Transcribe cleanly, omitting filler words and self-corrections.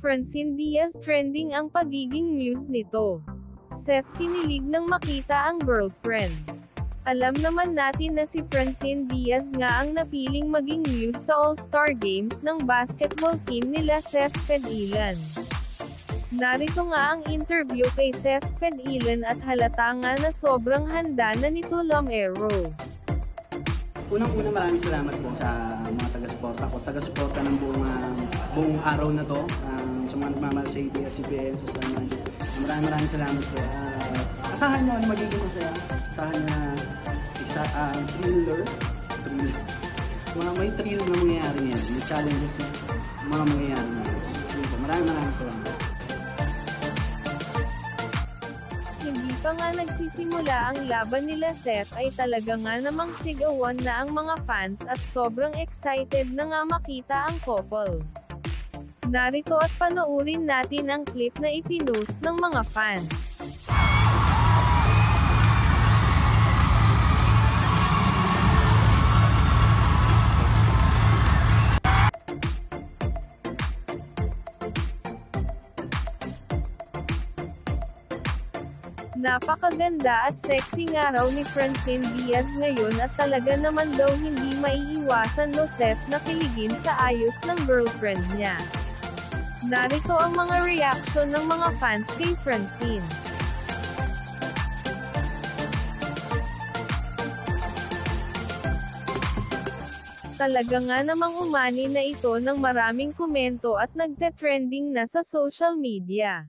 Francine Diaz trending ang pagiging muse nito. Seth kinilig nang makita ang girlfriend. Alam naman natin na si Francine Diaz nga ang napiling maging muse sa All-Star Games ng basketball team nila Seth Fedilan. Narito nga ang interview kay Seth Fedilan at halata nga na sobrang handa na nito Lamero. Unang-una maraming salamat po sa mga taga-suporta ko. Taga-suporta ng buong araw na to. Sa mga nagmamahal sa ABS-CBN, sa Star Magic. Maraming salamat po. Asahan nyo na magiging masaya. Asahan na thriller. May thrill na mangyayari niyan. May challenges na mga mangyayari niyan. Maraming salamat. Hindi pa nga nagsisimula ang laban nila Seth ay talaga nga namang sigawan na ang mga fans at sobrang excited na nga makita ang couple. Narito at panoorin natin ang clip na ipinost ng mga fans. Napakaganda at sexy nga raw ni Francine Diaz ngayon at talaga naman daw hindi maiiwasan no Seth na kiligin sa ayos ng girlfriend niya. Narito ang mga reaction ng mga fans kay Francine. Talaga nga namang umani na ito ng maraming komento at nagte-trending na sa social media.